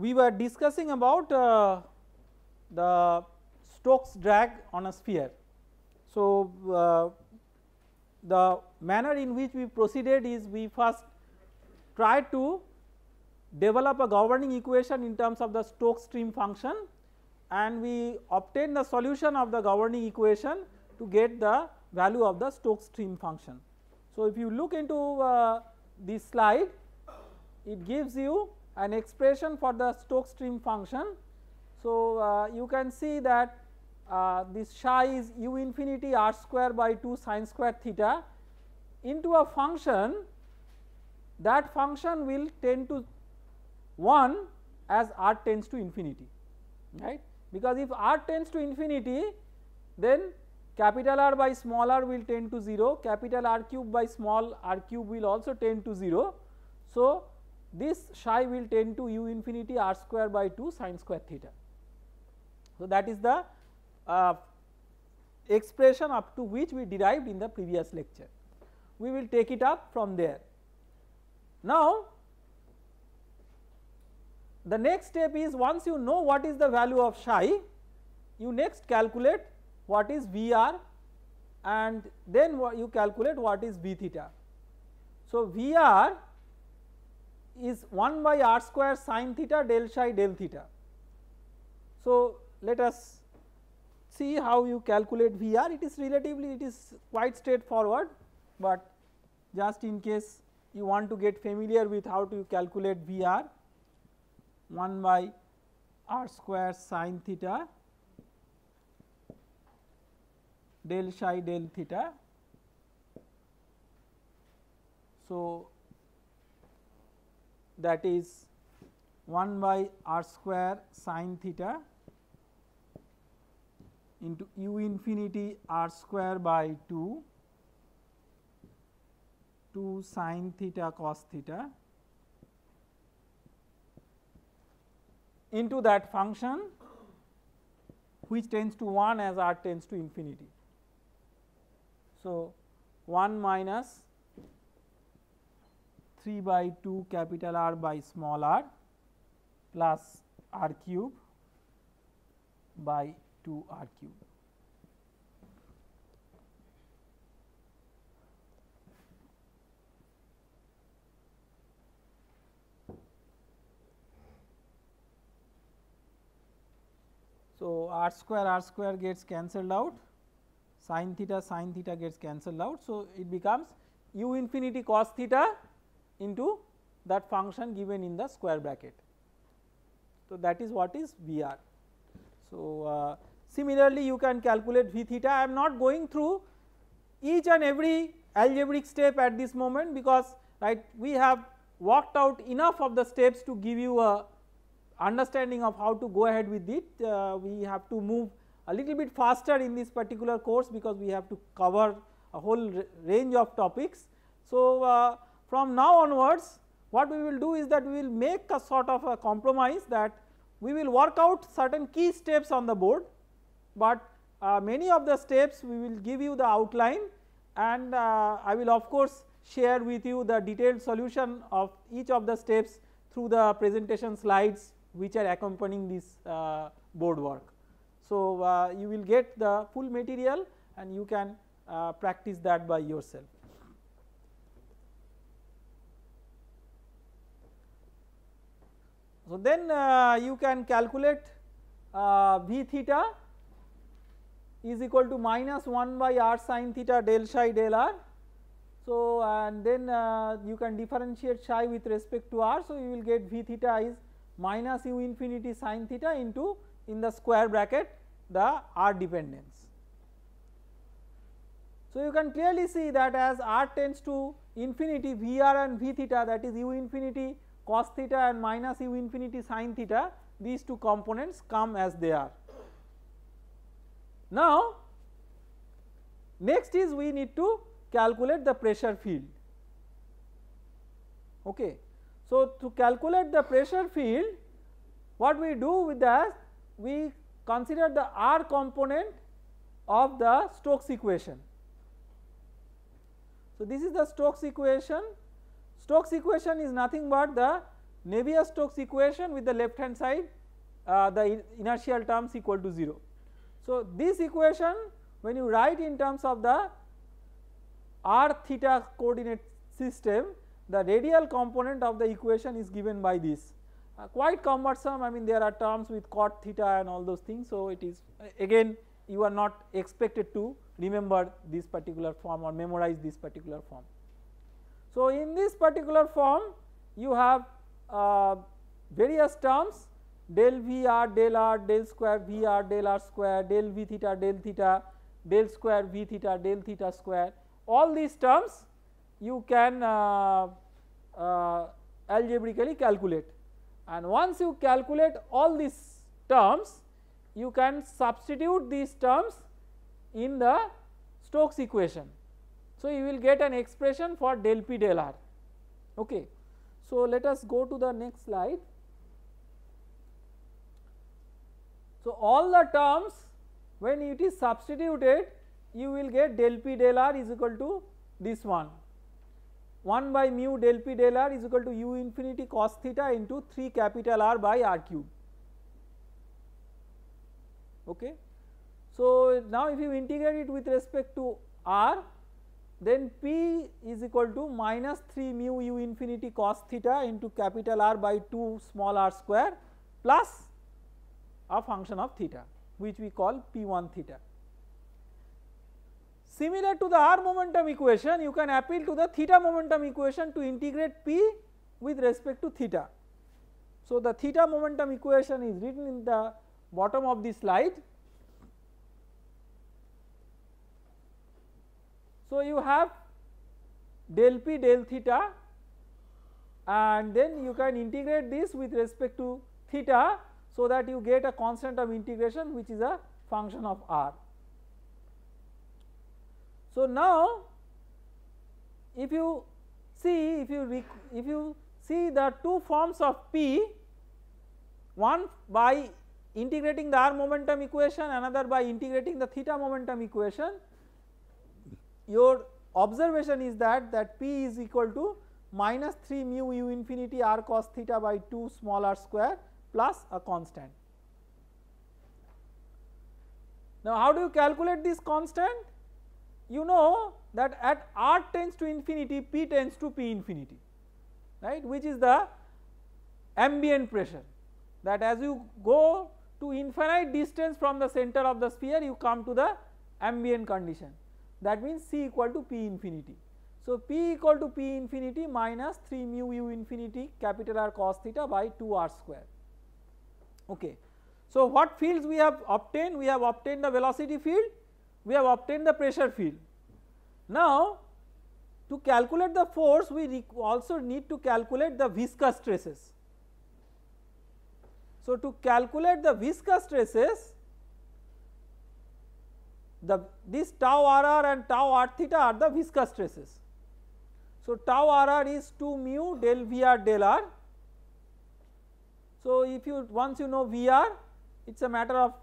we were discussing about the Stokes drag on a sphere. So, the manner in which we proceeded is we first tried to develop a governing equation in terms of the Stokes stream function, and we obtained the solution of the governing equation to get the value of the Stokes stream function. So, if you look into this slide, it gives you an expression for the Stokes stream function. So, you can see that this psi is u infinity r square by 2 sin square theta into a function, that function will tend to 1 as r tends to infinity, right, because if r tends to infinity, then capital R by small r will tend to 0, capital R cube by small r cube will also tend to 0. So, this psi will tend to u infinity r square by 2 sin square theta. So, that is the expression up to which we derived in the previous lecture. We will take it up from there. Now, the next step is, once you know what is the value of psi, you next calculate what is Vr and then you calculate what is V theta. So, Vr is 1 by r square sin theta del psi del theta. So, let us see how you calculate Vr. It is quite straightforward, but just in case you want to get familiar with how to calculate Vr, 1 by r square sin theta del psi del theta. So, that is 1 by r square sin theta into u infinity r square by 2 sin theta cos theta into that function which tends to 1 as r tends to infinity. So, 1 minus 3 by 2 capital R by small r plus r cube by 2 r cube. So, r square gets cancelled out, sin theta gets cancelled out. So, it becomes u infinity cos theta into that function given in the square bracket. So, that is what is Vr. So, similarly you can calculate V theta. I am not going through each and every algebraic step at this moment, because right we have worked out enough of the steps to give you a understanding of how to go ahead with it. We have to move a little bit faster in this particular course because we have to cover a whole range of topics. So, from now onwards what we will do is that we will make a sort of a compromise, that we will work out certain key steps on the board, but many of the steps we will give you the outline, and I will of course share with you the detailed solution of each of the steps through the presentation slides which are accompanying this board work. So, you will get the full material and you can practice that by yourself. So, then you can calculate V theta is equal to minus 1 by r sin theta del psi del r. So, and then you can differentiate psi with respect to r. So, you will get V theta is minus u infinity sin theta into, in the square bracket, the r dependence. So, you can clearly see that as r tends to infinity, Vr and V theta, that is u infinity cos theta and minus u infinity sin theta, these two components come as they are. Now, next is we need to calculate the pressure field. Okay. So, to calculate the pressure field, what we do with that, we consider the r component of the Stokes equation. So, this is the Stokes equation. Stokes equation is nothing but the Navier-Stokes equation with the left hand side the inertial terms equal to 0. So, this equation when you write in terms of the r theta coordinate system, the radial component of the equation is given by this, quite cumbersome. I mean there are terms with cot theta and all those things. So, it is again you are not expected to remember this particular form or memorize this particular form. So, in this particular form you have various terms del V r, del square V r, del r square, del V theta, del square V theta, del theta square. All these terms you can algebraically calculate, and once you calculate all these terms you can substitute these terms in the Stokes equation. So, you will get an expression for del P del R. Okay. So, let us go to the next slide. So, all the terms when it is substituted you will get del P del R is equal to this one, 1 by mu del P del R is equal to u infinity cos theta into 3 capital R by R cube. Okay. So, now if you integrate it with respect to R, then P is equal to minus 3 mu u infinity cos theta into capital R by 2 small r square plus a function of theta which we call P1 theta. Similar to the r momentum equation, you can appeal to the theta momentum equation to integrate P with respect to theta. So, the theta momentum equation is written in the bottom of this slide. So, you have del P del theta and then you can integrate this with respect to theta, so that you get a constant of integration which is a function of r. So, now if you see the two forms of P, one by integrating the r momentum equation, another by integrating the theta momentum equation, your observation is that P is equal to minus 3 mu u infinity r cos theta by 2 small r square plus a constant. Now, how do you calculate this constant? You know that at r tends to infinity, P tends to P infinity, right, which is the ambient pressure, that as you go to infinite distance from the center of the sphere you come to the ambient condition, that means C equal to P infinity. So, P equal to P infinity minus 3 mu u infinity capital R cos theta by 2 r square. Okay. So, what fields we have obtained? We have obtained the velocity field, we have obtained the pressure field. Now, to calculate the force we also need to calculate the viscous stresses. So, to calculate the viscous stresses, this tau rr and tau r theta are the viscous stresses. So, tau rr is 2 mu del Vr del r. So, if you once you know Vr, it is a matter of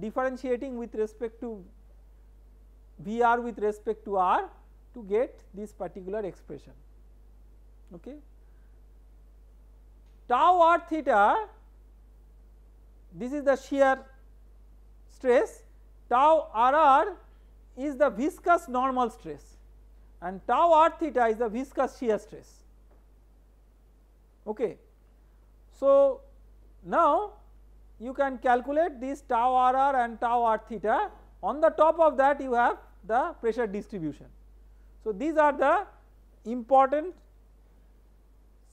differentiating with respect to Vr with respect to r to get this particular expression. Okay. Tau r theta, this is the shear stress, tau rr is the viscous normal stress and tau r theta is the viscous shear stress. Okay. So, now you can calculate this tau rr and tau r theta. On the top of that you have the pressure distribution. So, these are the important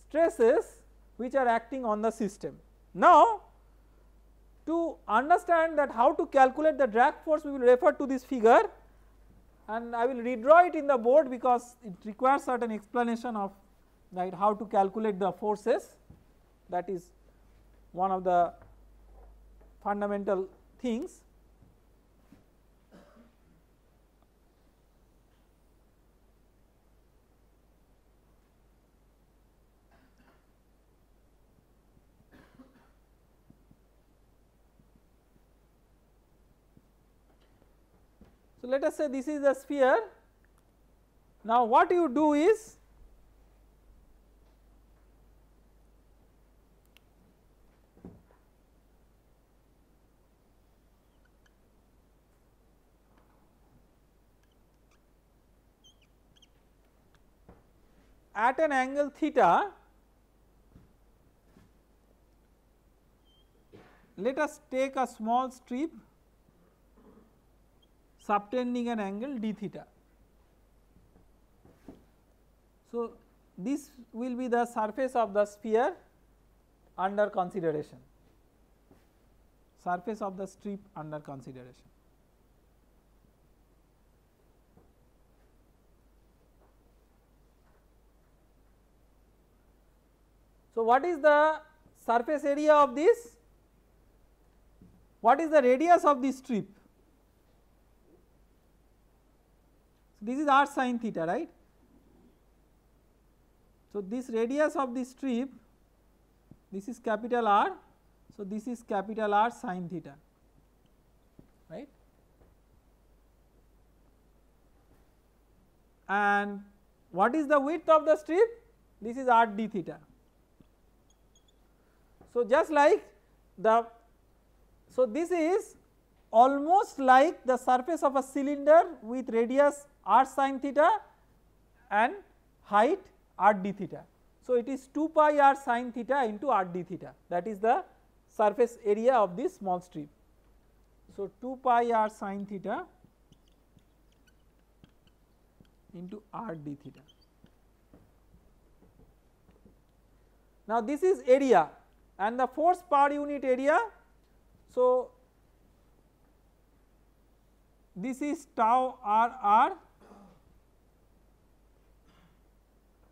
stresses which are acting on the system. Now, to understand that how to calculate the drag force, we will refer to this figure and I will redraw it in the board because it requires certain explanation of like how to calculate the forces. That is one of the fundamental things. So, let us say this is the sphere. Now, what you do is at an angle theta, let us take a small strip subtending an angle d theta. So, this will be the surface of the sphere under consideration, surface of the strip under consideration. So, what is the surface area of this? What is the radius of this strip? So, this is r sin theta, right. So, this radius of the strip, this is capital R. So, this is capital R sin theta, right. And what is the width of the strip? This is r d theta. So, just like the, so this is almost like the surface of a cylinder with radius r sin theta and height r d theta. So, it is 2 pi r sin theta into r d theta, that is the surface area of this small strip. So, 2 pi r sin theta into r d theta. Now, this is area and the force per unit area. So, this is tau r r,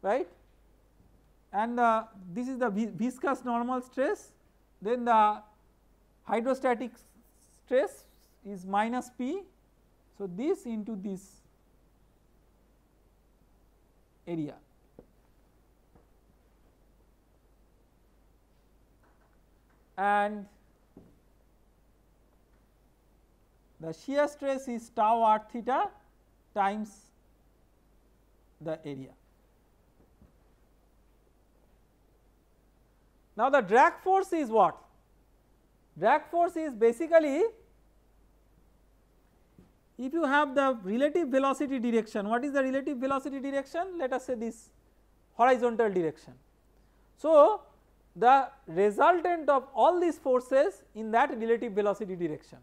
right, and this is the viscous normal stress, then the hydrostatic stress is minus P. So, this into this area. And the shear stress is tau r theta times the area. Now, the drag force is what? Drag force is basically, if you have the relative velocity direction, what is the relative velocity direction? Let us say this horizontal direction. So, the resultant of all these forces in that relative velocity direction.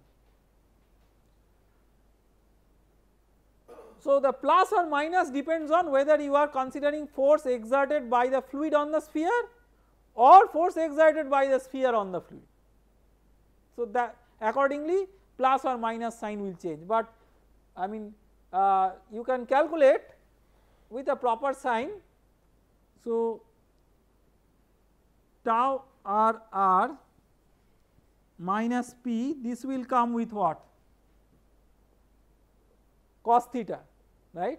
So, the plus or minus depends on whether you are considering force exerted by the fluid on the sphere or force exerted by the sphere on the fluid. So, that accordingly plus or minus sign will change, but I mean you can calculate with a proper sign. So, tau r r minus p, this will come with what? Cos theta, right,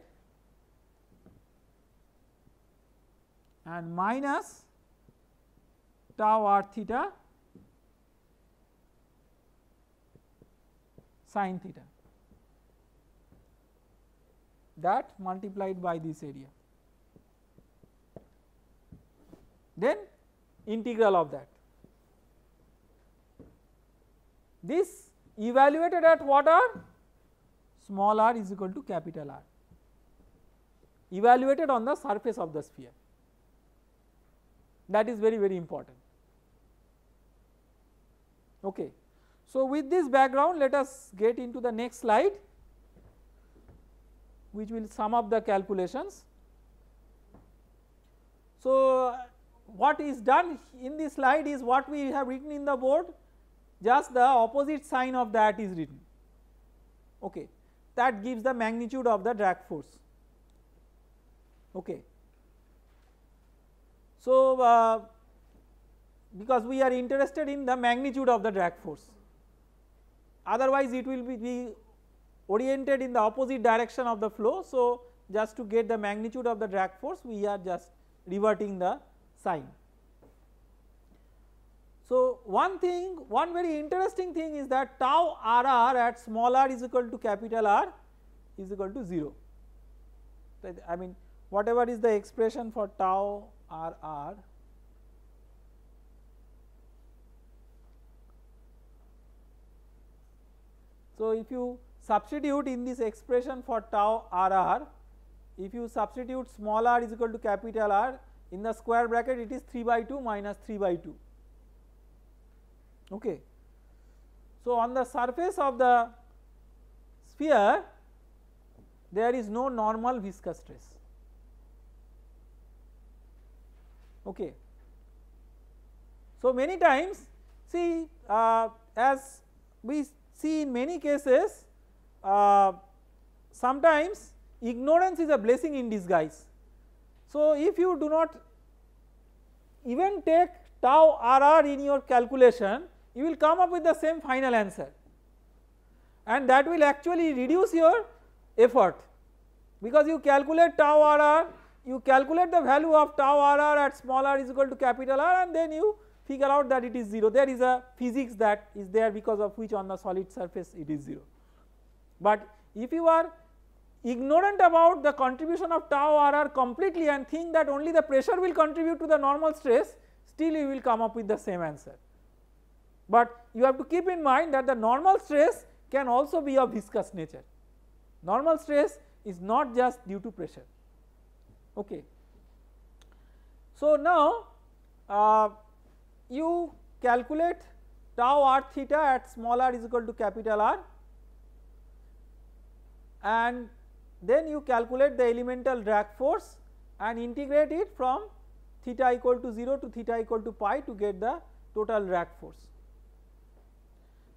and minus tau r theta sin theta, that multiplied by this area, then integral of that. This evaluated at what r? Small r is equal to capital R, evaluated on the surface of the sphere. That is very, very important. Okay. So, with this background, let us get into the next slide, which will sum up the calculations. So, what is done in this slide is what we have written in the board, just the opposite sign of that is written. Okay. That gives the magnitude of the drag force. Okay. So, because we are interested in the magnitude of the drag force, otherwise it will be oriented in the opposite direction of the flow. So, just to get the magnitude of the drag force, we are just reverting the sign. So, one very interesting thing is that tau r r at small r is equal to capital R is equal to 0. I mean whatever is the expression for tau r r, so if you substitute in this expression for tau r r, if you substitute small r is equal to capital R in the square bracket, it is 3 by 2 minus 3 by 2. Okay. So, on the surface of the sphere there is no normal viscous stress. Okay. So, many times see as we see in many cases sometimes ignorance is a blessing in disguise. So, if you do not even take tau RR in your calculation, you will come up with the same final answer, and that will actually reduce your effort, because you calculate tau RR, you calculate the value of tau RR at small r is equal to capital R, and then you figure out that it is 0. There is a physics that is there because of which on the solid surface it is 0. But if you are ignorant about the contribution of tau RR completely and think that only the pressure will contribute to the normal stress, still you will come up with the same answer. But you have to keep in mind that the normal stress can also be of viscous nature. Normal stress is not just due to pressure. Okay. So, now you calculate tau r theta at small r is equal to capital R, and then you calculate the elemental drag force and integrate it from theta equal to 0 to theta equal to pi to get the total drag force.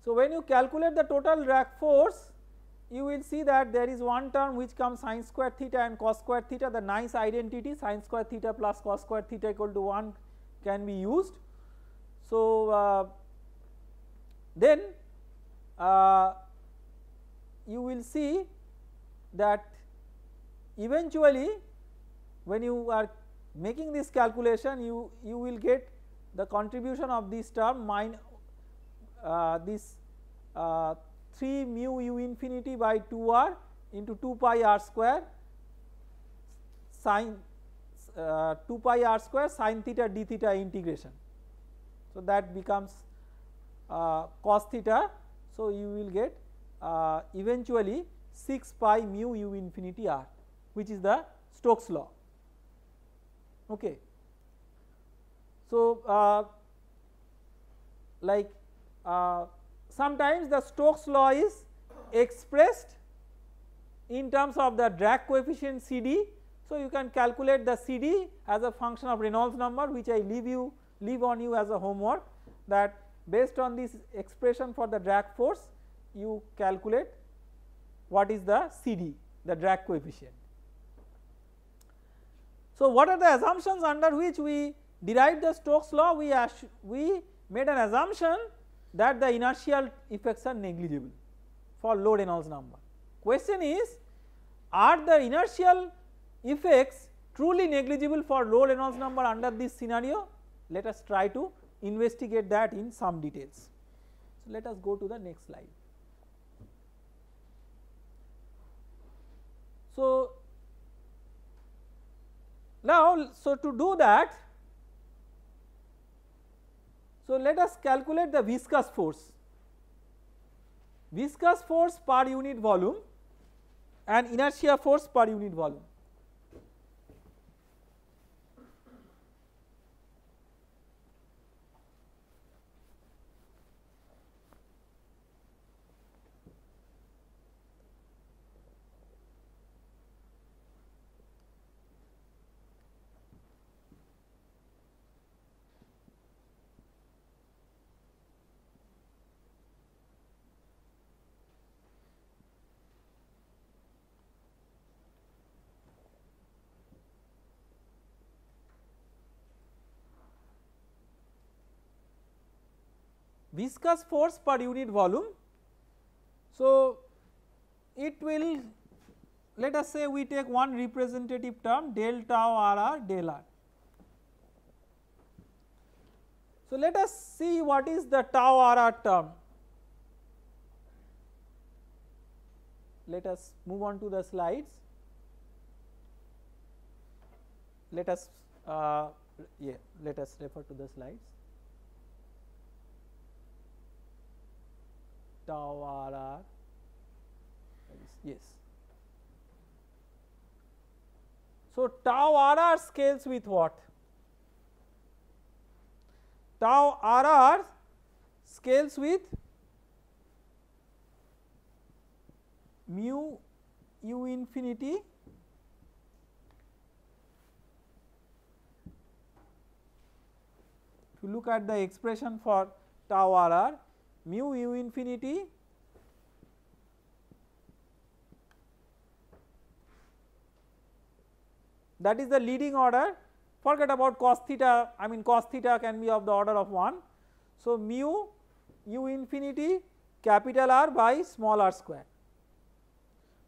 So, when you calculate the total drag force, you will see that there is one term which comes sin square theta and cos square theta. The nice identity sin square theta plus cos square theta equal to 1 can be used. So, then you will see that eventually when you are making this calculation, you will get the contribution of this term this 3 mu u infinity by 2 r into 2 pi r square sin 2 pi r square sin theta d theta integration. So, that becomes cos theta. So, you will get eventually 6 pi mu u infinity r, which is the Stokes law. Okay. So, like sometimes the Stokes law is expressed in terms of the drag coefficient CD. So, you can calculate the CD as a function of Reynolds number, which I leave on you as a homework, that based on this expression for the drag force you calculate what is the CD, the drag coefficient. So, what are the assumptions under which we derived the Stokes law? We made an assumption that the inertial effects are negligible for low Reynolds number. Question is, are the inertial effects truly negligible for low Reynolds number under this scenario? Let us try to investigate that in some details. So, let us go to the next slide. So, now, so to do that, so let us calculate the viscous force. Viscous force per unit volume and inertia force per unit volume. Viscous force per unit volume. So, it will, let us say we take one representative term del tau RR del R. So, let us see what is the tau RR term. Let us move on to the slides. Let us refer to the slides. Tau RR, yes. So, tau RR scales with what? Tau RR scales with mu u infinity if you look at the expression for tau RR, mu u infinity that is the leading order, forget about cos theta, I mean cos theta can be of the order of 1. So, mu u infinity capital R by small r square.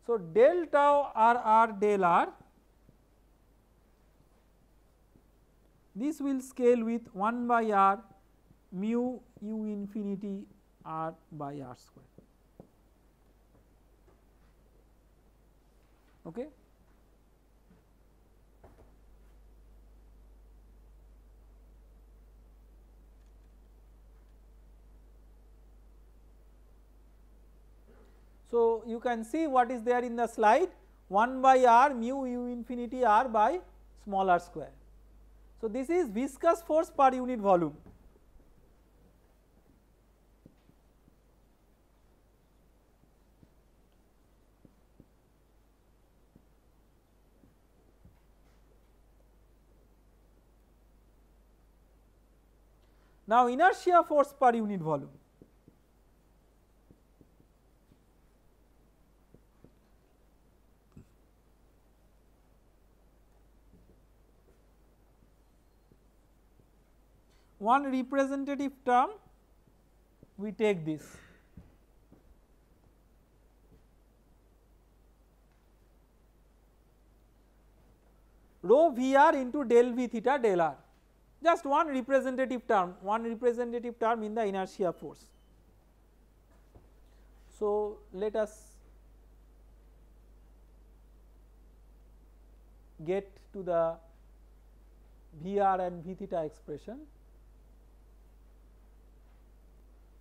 So, del tau RR del R, this will scale with 1 by R mu u infinity R by R square. Okay. So, you can see what is there in the slide, 1 by R mu u infinity R by small r square. So, this is viscous force per unit volume. Now, inertia force per unit volume. One representative term, we take this. Rho Vr into del V theta del R, just one representative term in the inertia force. So, let us get to the Vr and V theta expression.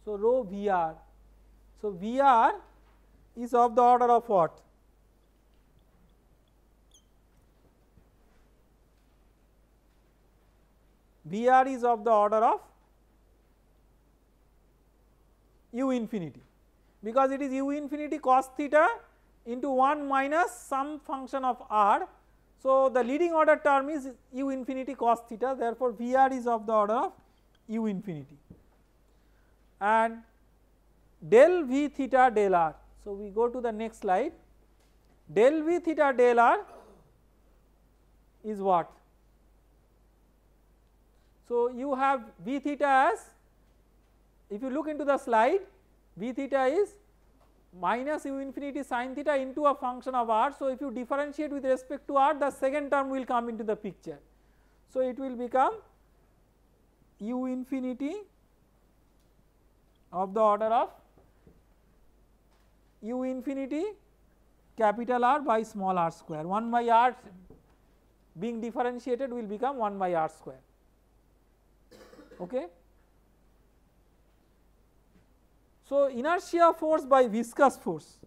So, rho Vr, so Vr is of the order of what? Vr is of the order of u infinity, because it is u infinity cos theta into 1 minus some function of r. So, the leading order term is u infinity cos theta, therefore, Vr is of the order of u infinity. And del V theta del R. So, we go to the next slide, del V theta del R is what? So, you have V theta as, if you look into the slide, V theta is minus u infinity sin theta into a function of r. So, if you differentiate with respect to r, the second term will come into the picture. So, it will become u infinity of the order of u infinity capital R by small r square, 1 by r being differentiated will become 1 by r square. Okay. So, inertia force by viscous force.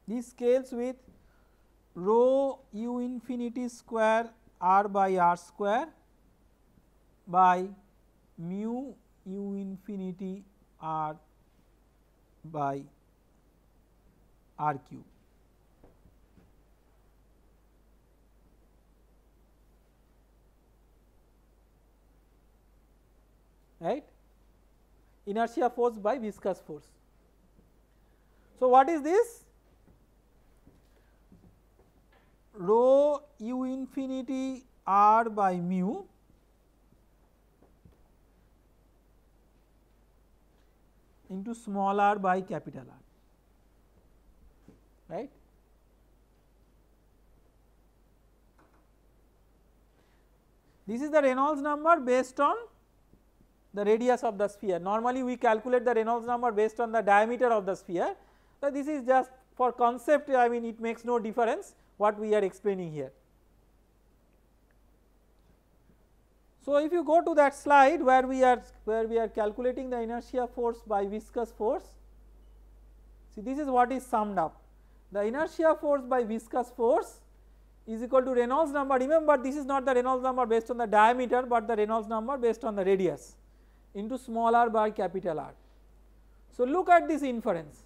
This scales with rho u infinity square r by r square by mu u infinity r by r cube. Right, inertia force by viscous force. So, what is this? Rho u infinity r by mu into small r by capital R, right. This is the Reynolds number based on the radius of the sphere. Normally we calculate the Reynolds number based on the diameter of the sphere. So, this is just for concept, I mean it makes no difference what we are explaining here. So, if you go to that slide where we are calculating the inertia force by viscous force, see this is what is summed up. The inertia force by viscous force is equal to Reynolds number. Remember, this is not the Reynolds number based on the diameter, but the Reynolds number based on the radius into small r by capital R. So, look at this inference.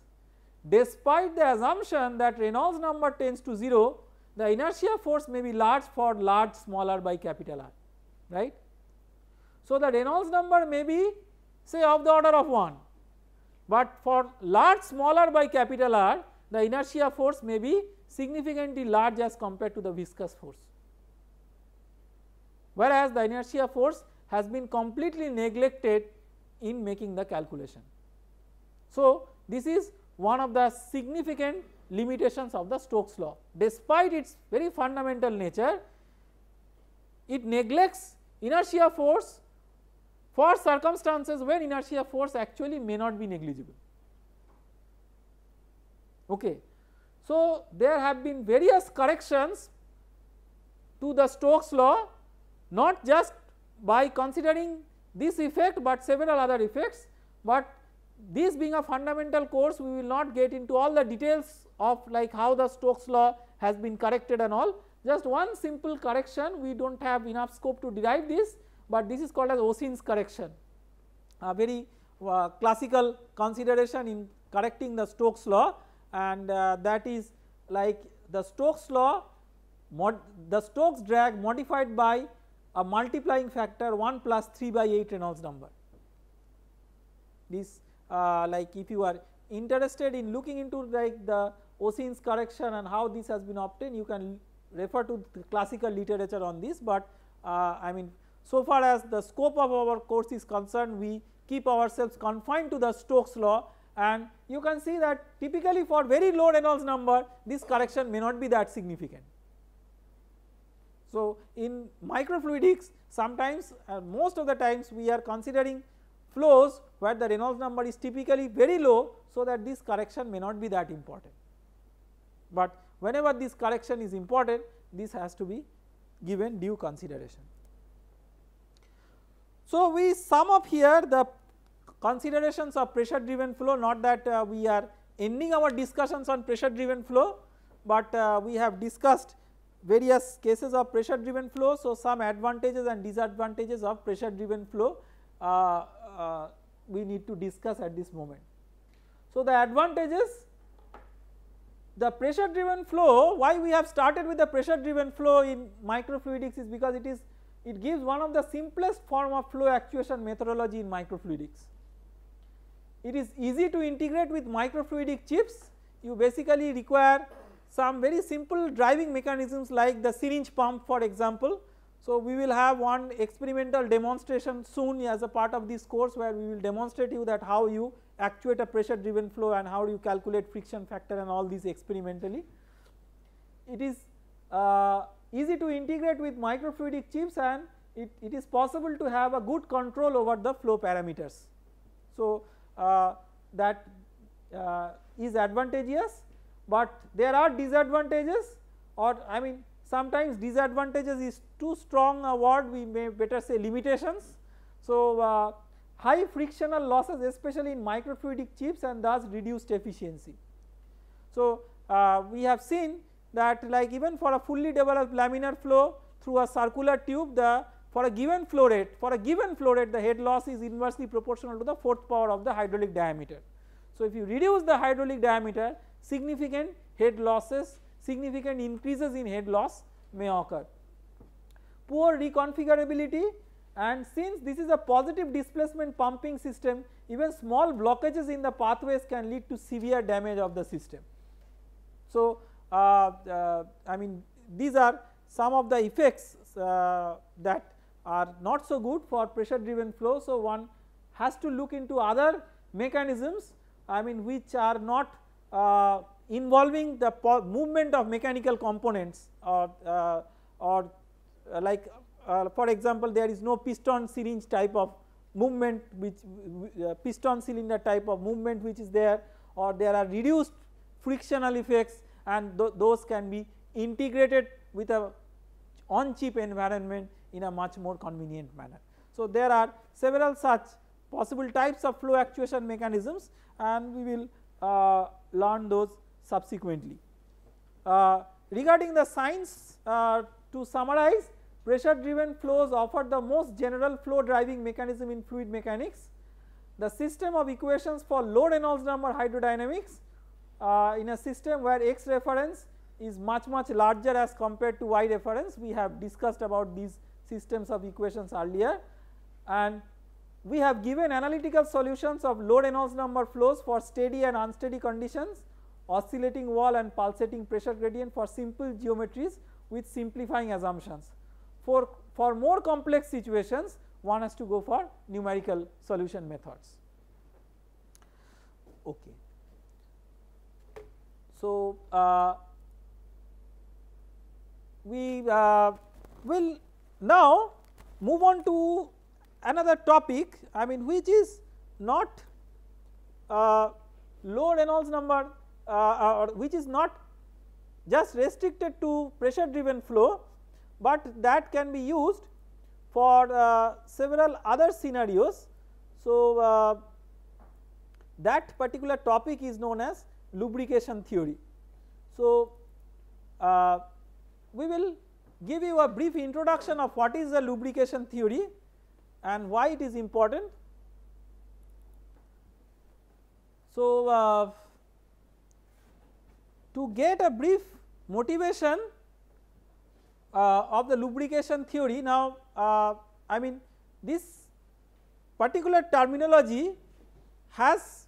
Despite the assumption that Reynolds number tends to 0, the inertia force may be large for large small r by capital R, right. So, the Reynolds number may be say of the order of 1, but for large small r by capital R, the inertia force may be significantly large as compared to the viscous force, whereas the inertia force has been completely neglected in making the calculation. So, this is one of the significant limitations of the Stokes law. Despite its very fundamental nature, it neglects inertia force for circumstances when inertia force actually may not be negligible. Okay. So, there have been various corrections to the Stokes law, not just by considering this effect, but several other effects, but this being a fundamental course, we will not get into all the details of like how the Stokes law has been corrected and all. Just one simple correction, we do not have enough scope to derive this, but this is called as Osin's correction, a very classical consideration in correcting the Stokes law, and that is like the Stokes law, the Stokes drag modified by a multiplying factor 1 plus 3 by 8 Reynolds number. This like if you are interested in looking into like the Osin's correction and how this has been obtained, you can refer to the classical literature on this, but I mean so far as the scope of our course is concerned, we keep ourselves confined to the Stokes law, and you can see that typically for very low Reynolds number this correction may not be that significant. So, in microfluidics sometimes most of the times we are considering flows where the Reynolds number is typically very low, so that this correction may not be that important, but whenever this correction is important, this has to be given due consideration. So, we sum up here the considerations of pressure driven flow, not that we are ending our discussions on pressure driven flow, but we have discussed various cases of pressure driven flow. So, some advantages and disadvantages of pressure driven flow we need to discuss at this moment. So, the advantages, the pressure driven flow, why we have started with the pressure driven flow in microfluidics is because it gives one of the simplest form of flow actuation methodology in microfluidics. It is easy to integrate with microfluidic chips. You basically require some very simple driving mechanisms like the syringe pump, for example. So, we will have one experimental demonstration soon as a part of this course, where we will demonstrate you that how you actuate a pressure driven flow and how do you calculate friction factor and all these experimentally. It is easy to integrate with microfluidic chips, and it is possible to have a good control over the flow parameters. So, that is advantageous, but there are disadvantages, or I mean sometimes disadvantages is too strong a word, we may better say limitations. So, high frictional losses especially in microfluidic chips and thus reduced efficiency. So, we have seen that like even for a fully developed laminar flow through a circular tube, for a given flow rate the head loss is inversely proportional to the fourth power of the hydraulic diameter. So, if you reduce the hydraulic diameter, significant head losses, significant increases in head loss may occur. Poor reconfigurability, and since this is a positive displacement pumping system, even small blockages in the pathways can lead to severe damage of the system. So, I mean these are some of the effects that are not so good for pressure driven flow. So, one has to look into other mechanisms, I mean which are not involving the movement of mechanical components, or like for example there is no piston syringe type of movement, which piston cylinder type of movement which is there, or there are reduced frictional effects, and those can be integrated with a on chip environment in a much more convenient manner. So, there are several such possible types of flow actuation mechanisms, and we will learn those subsequently. Regarding the signs, to summarize, pressure driven flows offer the most general flow driving mechanism in fluid mechanics. The system of equations for low Reynolds number hydrodynamics in a system where X reference is much larger as compared to Y reference. We have discussed about these systems of equations earlier, and we have given analytical solutions of low Reynolds number flows for steady and unsteady conditions, oscillating wall and pulsating pressure gradient for simple geometries with simplifying assumptions. For more complex situations, one has to go for numerical solution methods. Okay. So, we will now move on to another topic, I mean, which is not low Reynolds number or which is not just restricted to pressure driven flow, but that can be used for several other scenarios. So, that particular topic is known as lubrication theory. So, we will give you a brief introduction of what is the lubrication theory and why it is important. So, to get a brief motivation of the lubrication theory, now I mean, this particular terminology has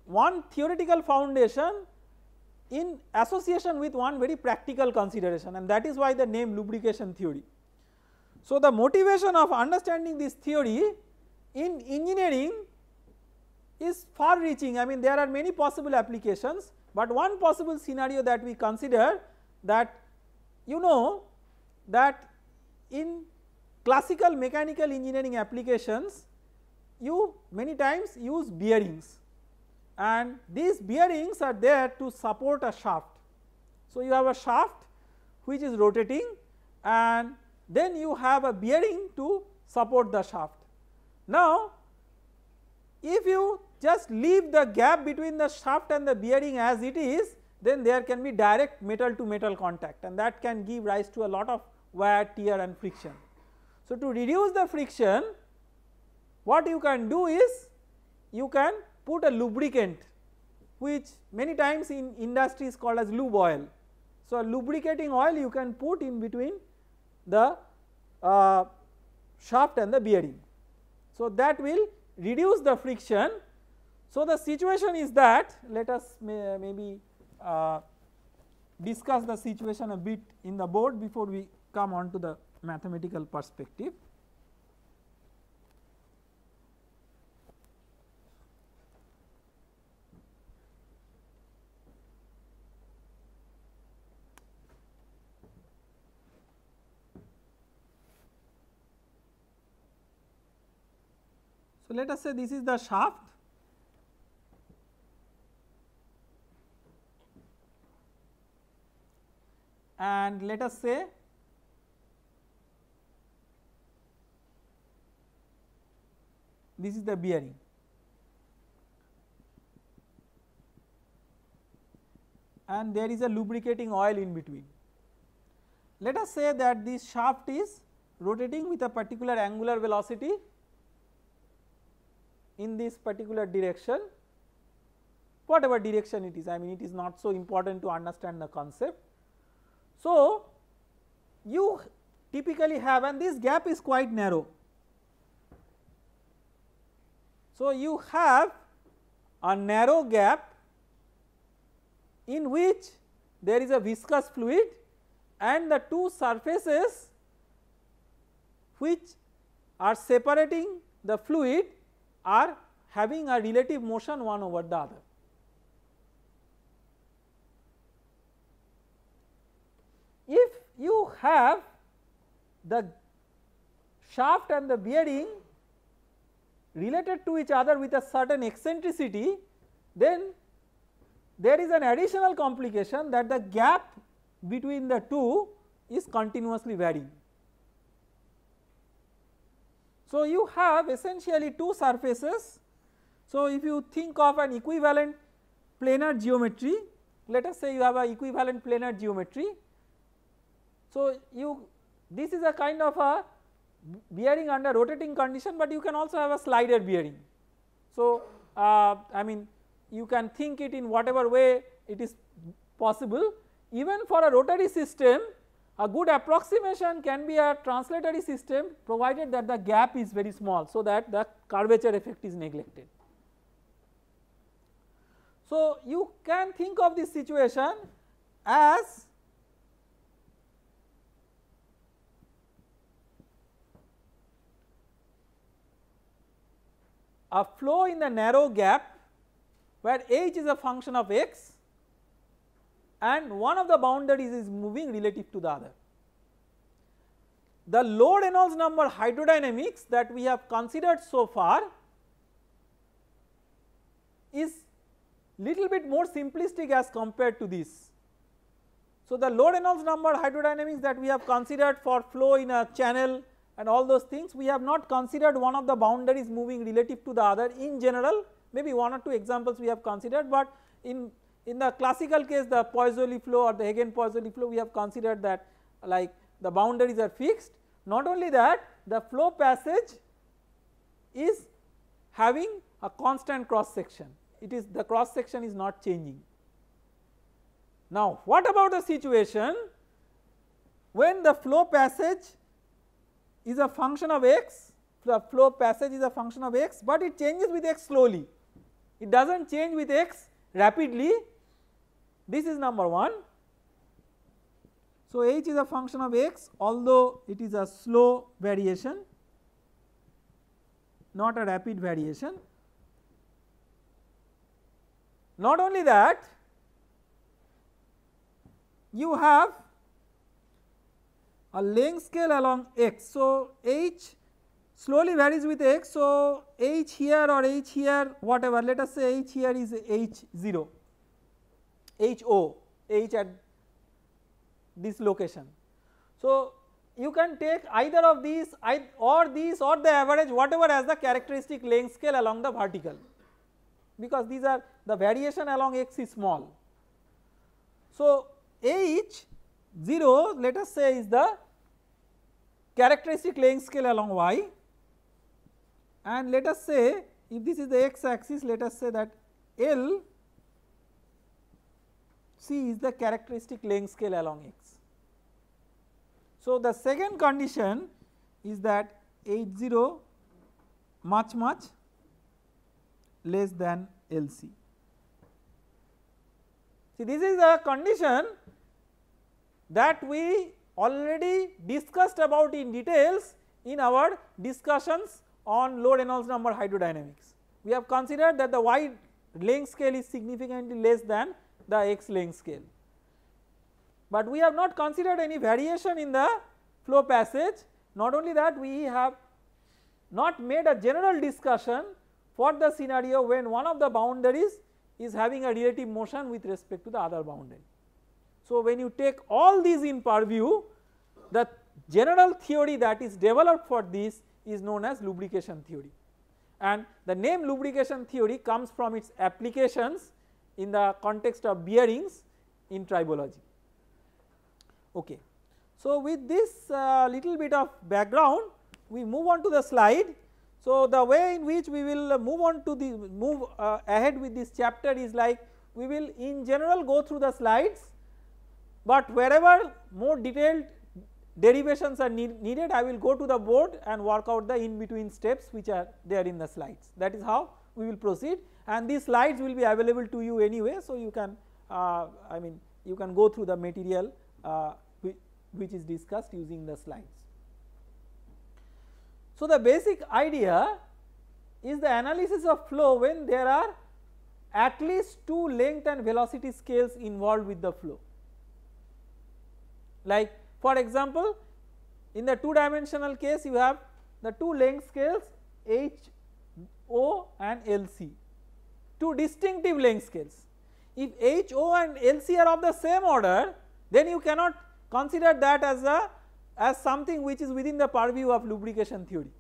one theoretical foundation in association with one very practical consideration, and that is why the name lubrication theory. So, the motivation of understanding this theory in engineering is far reaching. I mean, there are many possible applications, but one possible scenario that we consider, that you know that in classical mechanical engineering applications you many times use bearings, and these bearings are there to support a shaft. So, you have a shaft which is rotating, and then you have a bearing to support the shaft. Now, if you just leave the gap between the shaft and the bearing as it is, then there can be direct metal to metal contact, and that can give rise to a lot of wear, tear and friction. So, to reduce the friction, what you can do is you can put a lubricant, which many times in industry is called as lube oil. So, a lubricating oil you can put in between the shaft and the bearing. So, that will reduce the friction. So, the situation is that, let us maybe discuss the situation a bit in the board before we come on to the mathematical perspective. So, let us say this is the shaft, and let us say this is the bearing, and there is a lubricating oil in between. Let us say that this shaft is rotating with a particular angular velocity in this particular direction, whatever direction it is, I mean, it is not so important to understand the concept. So, you typically have, and this gap is quite narrow. So, you have a narrow gap in which there is a viscous fluid, and the two surfaces which are separating the fluid are having a relative motion one over the other. If you have the shaft and the bearing related to each other with a certain eccentricity, then there is an additional complication that the gap between the two is continuously varying. So, you have essentially two surfaces. So, if you think of an equivalent planar geometry, let us say you have a equivalent planar geometry. So, this is a kind of a bearing under rotating condition, but you can also have a slider bearing. So, I mean you can think it in whatever way it is possible. Even for a rotary system, a good approximation can be a translatory system provided that the gap is very small, so that the curvature effect is neglected. So, you can think of this situation as a flow in the narrow gap where h is a function of x and one of the boundaries is moving relative to the other. The low Reynolds number hydrodynamics that we have considered so far is little bit more simplistic as compared to this. So, the low Reynolds number hydrodynamics that we have considered for flow in a channel and all those things, we have not considered one of the boundaries moving relative to the other in general. Maybe one or two examples we have considered, but in the classical case, the Poiseuille flow or the Hagen-Poiseuille flow, we have considered that like the boundaries are fixed. Not only that, the flow passage is having a constant cross section, it is the cross section is not changing. Now, what about the situation when the flow passage is a function of x, the flow passage is a function of x, but it changes with x slowly, it does not change with x rapidly. This is number 1. So, h is a function of x, although it is a slow variation, not a rapid variation. Not only that, you have a length scale along x. So, h slowly varies with x. So, h here or h here whatever, let us say h here is h0, ho, h at this location. So, you can take either of these or the average whatever as the characteristic length scale along the vertical, because these are the variation along x is small. So, h0 let us say is the characteristic length scale along y, and let us say if this is the x axis, let us say that L C is the characteristic length scale along x. So, the second condition is that h0 much less than LC. See, this is a condition that we already discussed about in details in our discussions on low Reynolds number hydrodynamics. We have considered that the y length scale is significantly less than the x length scale, but we have not considered any variation in the flow passage. Not only that, we have not made a general discussion for the scenario when one of the boundaries is having a relative motion with respect to the other boundary. So, when you take all these in purview, the general theory that is developed for this is known as lubrication theory, and the name lubrication theory comes from its applications in the context of bearings in tribology. Okay. So, with this little bit of background, we move on to the slide. So, the way in which we will move ahead with this chapter is like we will in general go through the slides, but wherever more detailed derivations are needed, I will go to the board and work out the in between steps which are there in the slides. That is how we will proceed, and these slides will be available to you anyway. So, you can I mean you can go through the material which is discussed using the slides. So, the basic idea is the analysis of flow when there are at least two length and velocity scales involved with the flow. Like for example, in the two dimensional case you have the two length scales HO and LC, two distinctive length scales. If HO and LC are of the same order, then you cannot consider that as something which is within the purview of lubrication theory.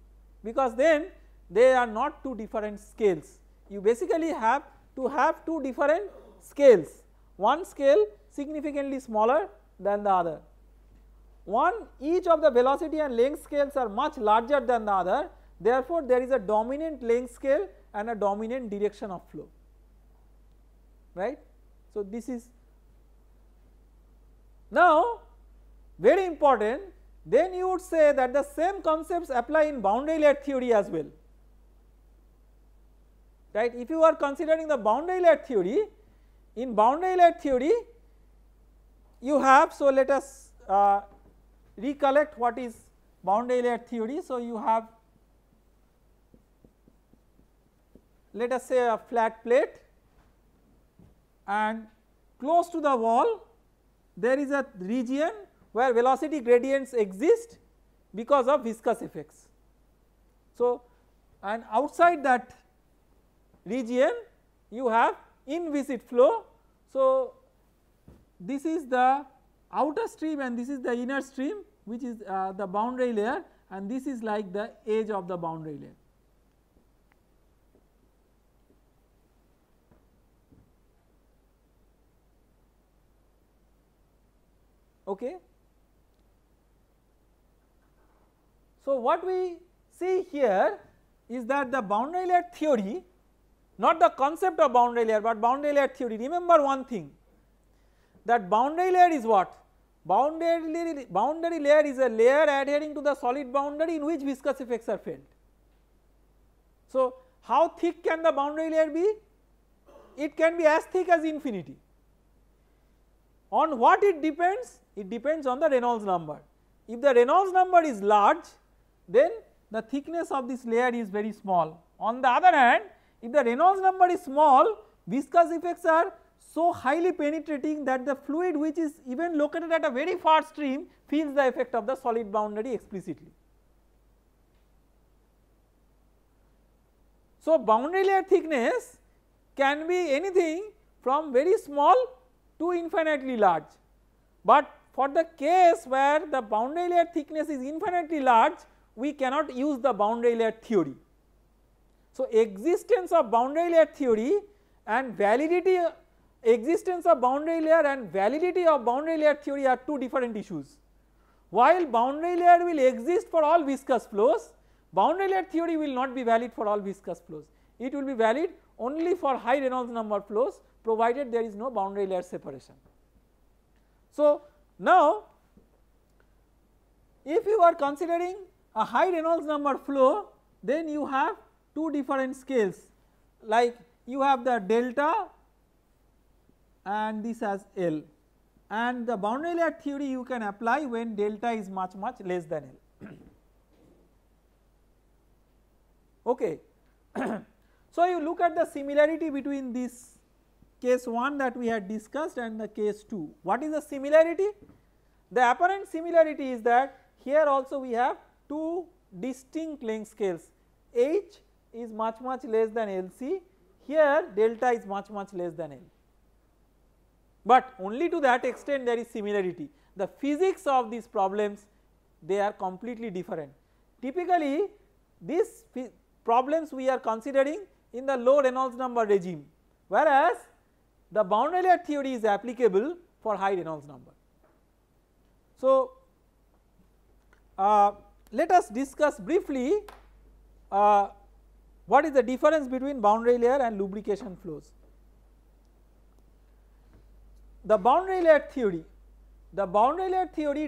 because then they are not two different scales. You basically have to have two different scales, one scale significantly smaller than the other. Each of the velocity and length scales are much larger than the other, therefore there is a dominant length scale and a dominant direction of flow, right. So this is now very important. Then you would say that the same concepts apply in boundary layer theory as well, right. If you are considering the boundary layer theory, in boundary layer theory you have, so let us recollect what is boundary layer theory. So you have, let us say, a flat plate, and close to the wall there is a region where velocity gradients exist because of viscous effects. So and outside that region you have inviscid flow. So this is the outer stream and this is the inner stream, which is the boundary layer, and this is like the edge of the boundary layer. Okay. So what we see here is that the boundary layer theory, not the concept of boundary layer but boundary layer theory, remember one thing, that boundary layer is what? Boundary layer is a layer adhering to the solid boundary in which viscous effects are felt. So how thick can the boundary layer be? It can be as thick as infinity. On what it depends? It depends on the Reynolds number. If the Reynolds number is large, then the thickness of this layer is very small. On the other hand, if the Reynolds number is small, viscous effects are so highly penetrating that the fluid which is even located at a very far stream feels the effect of the solid boundary explicitly. So boundary layer thickness can be anything from very small to infinitely large, but for the case where the boundary layer thickness is infinitely large, we cannot use the boundary layer theory. So existence of boundary layer theory and validity, existence of boundary layer and validity of boundary layer theory are two different issues. While boundary layer will exist for all viscous flows, boundary layer theory will not be valid for all viscous flows. It will be valid only for high Reynolds number flows, provided there is no boundary layer separation. So now if you are considering a high Reynolds number flow, then you have two different scales, like you have the delta and this as L, and the boundary layer theory you can apply when delta is much less than L. Okay. So you look at the similarity between this case 1 that we had discussed and the case 2. What is the similarity? The apparent similarity is that here also we have two distinct length scales, H is much less than LC, here delta is much less than L, but only to that extent there is similarity. The physics of these problems, they are completely different. Typically these problems we are considering in the low Reynolds number regime, whereas the boundary layer theory is applicable for high Reynolds number. So let us discuss briefly what is the difference between boundary layer and lubrication flows. The boundary layer theory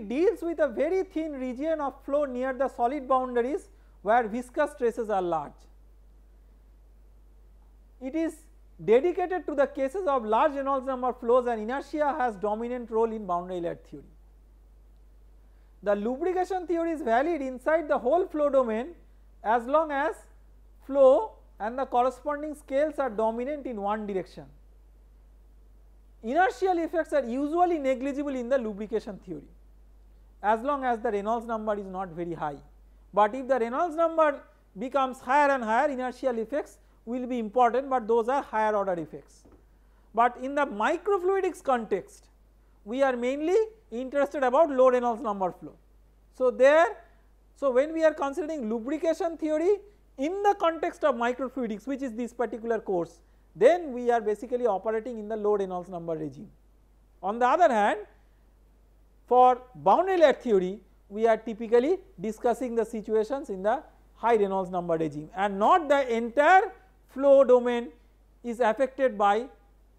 deals with a very thin region of flow near the solid boundaries where viscous stresses are large. It is dedicated to the cases of large Reynolds number flows, and inertia has dominant role in boundary layer theory. The lubrication theory is valid inside the whole flow domain as long as flow and the corresponding scales are dominant in one direction. Inertial effects are usually negligible in the lubrication theory as long as the Reynolds number is not very high, but if the Reynolds number becomes higher and higher, inertial effects will be important, but those are higher order effects. But in the microfluidics context, we are mainly interested about low Reynolds number flow. So there, So, when we are considering lubrication theory in the context of microfluidics, which is this particular course, then we are basically operating in the low Reynolds number regime. On the other hand, for boundary layer theory, we are typically discussing the situations in the high Reynolds number regime, and not the entire flow domain is affected by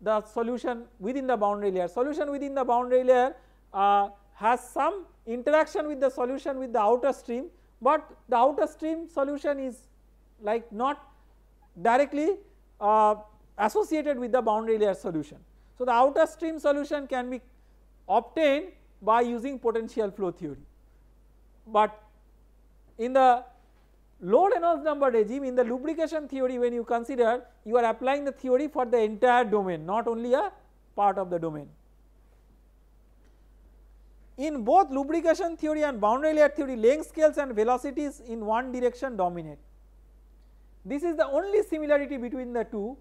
the solution within the boundary layer. Solution within the boundary layer has some interaction with the solution with the outer stream, but the outer stream solution is like not directly associated with the boundary layer solution. So, the outer stream solution can be obtained by using potential flow theory, but in the low Reynolds number regime, in the lubrication theory, when you consider, you are applying the theory for the entire domain, not only a part of the domain. In both lubrication theory and boundary layer theory, length scales and velocities in one direction dominate. This is the only similarity between the two,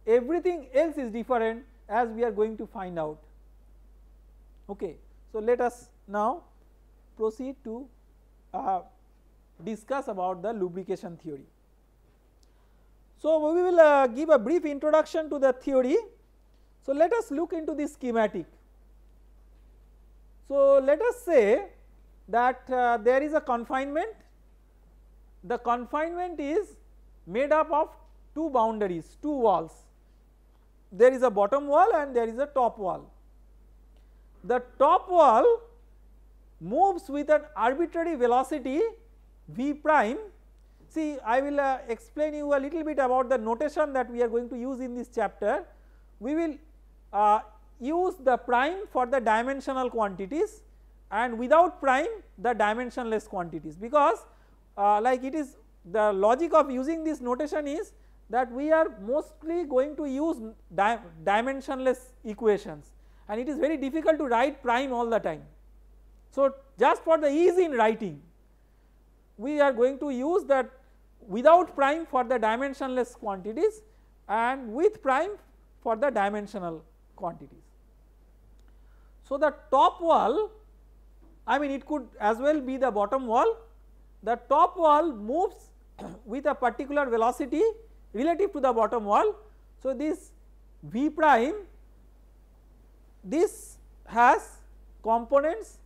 everything else is different, as we are going to find out. Okay. So, let us now proceed to discuss about the lubrication theory. So, we will give a brief introduction to the theory. So, let us look into this schematic. So, let us say that there is a confinement. The confinement is made up of two boundaries, two walls. There is a bottom wall and there is a top wall. The top wall moves with an arbitrary velocity v prime. See, I will explain you a little bit about the notation that we are going to use in this chapter. We will use the prime for the dimensional quantities and without prime the dimensionless quantities, because like it is the logic of using this notation is that we are mostly going to use dimensionless equations, and it is very difficult to write prime all the time. So, just for the ease in writing, we are going to use that without prime for the dimensionless quantities and with prime for the dimensional quantities. So, the top wall, I mean it could as well be the bottom wall, the top wall moves with a particular velocity relative to the bottom wall. So, this v prime, this has components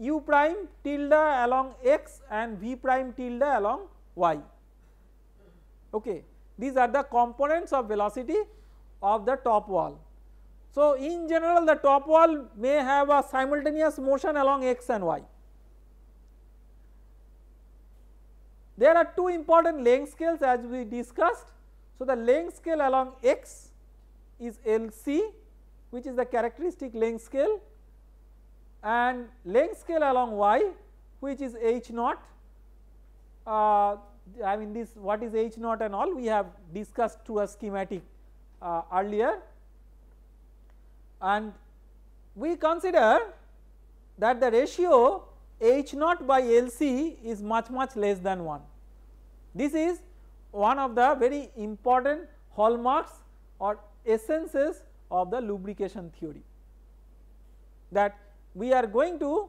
u prime tilde along x and v prime tilde along y. Okay. These are the components of velocity of the top wall. So, in general the top wall may have a simultaneous motion along x and y. There are two important length scales as we discussed. So, the length scale along x is LC, which is the characteristic length scale, and length scale along y, which is h naught. I mean this, what is h naught and all we have discussed through a schematic earlier, and we consider that the ratio h naught by LC is much less than 1. This is one of the very important hallmarks or essences of the lubrication theory, that we are going to.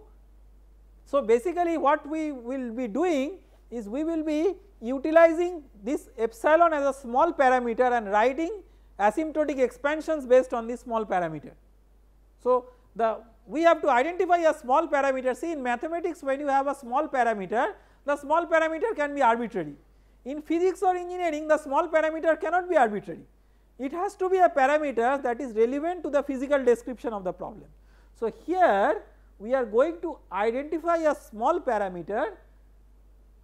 So, basically what we will be doing is we will be utilizing this epsilon as a small parameter and writing asymptotic expansions based on this small parameter. So, we have to identify a small parameter. See, in mathematics when you have a small parameter, the small parameter can be arbitrary. In physics or engineering the small parameter cannot be arbitrary. It has to be a parameter that is relevant to the physical description of the problem. So, here we are going to identify a small parameter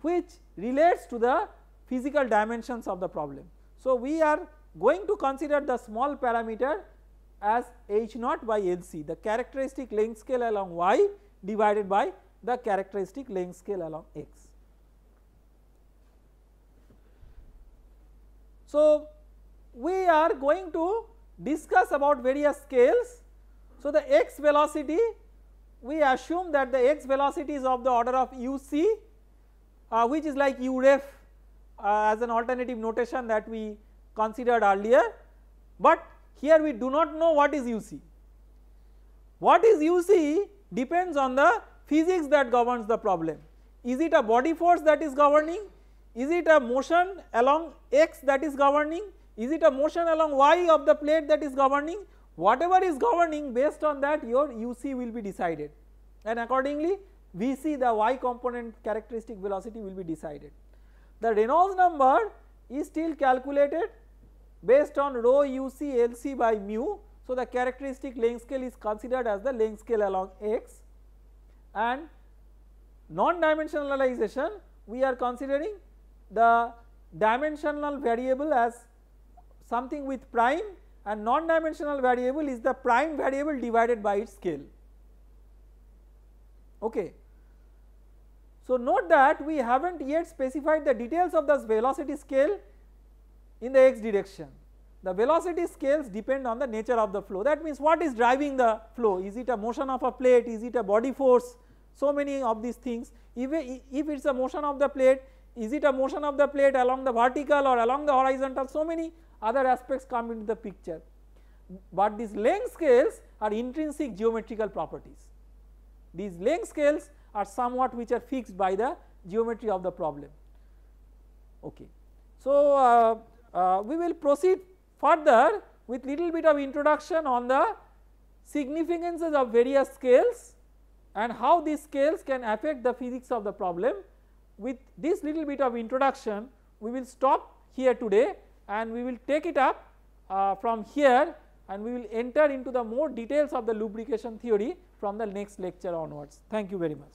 which relates to the physical dimensions of the problem. So, we are going to consider the small parameter as h naught by LC, the characteristic length scale along y divided by the characteristic length scale along x. So, we are going to discuss about various scales. So, the x velocity, we assume that the x velocity is of the order of uc, which is like u ref as an alternative notation that we considered earlier, but here we do not know what is uc. What is uc depends on the physics that governs the problem. Is it a body force that is governing? Is it a motion along x that is governing? Is it a motion along y of the plate that is governing? Whatever is governing, based on that your UC will be decided, and accordingly Vc, the y component characteristic velocity, will be decided. The Reynolds number is still calculated based on rho UC LC by mu. So, the characteristic length scale is considered as the length scale along x, and non-dimensionalization we are considering the dimensional variable as something with prime, and non-dimensional variable is the prime variable divided by its scale. Okay. So, note that we have not yet specified the details of the velocity scale in the x direction. The velocity scales depend on the nature of the flow. That means what is driving the flow? Is it a motion of a plate? Is it a body force? So many of these things. If it is a motion of the plate, is it a motion of the plate along the vertical or along the horizontal? So many other aspects come into the picture, but these length scales are intrinsic geometrical properties. These length scales are somewhat which are fixed by the geometry of the problem. Okay. So, we will proceed further with little bit of introduction on the significances of various scales and how these scales can affect the physics of the problem. With this little bit of introduction, we will stop here today, and we will take it up from here, and we will enter into the more details of the lubrication theory from the next lecture onwards. Thank you very much.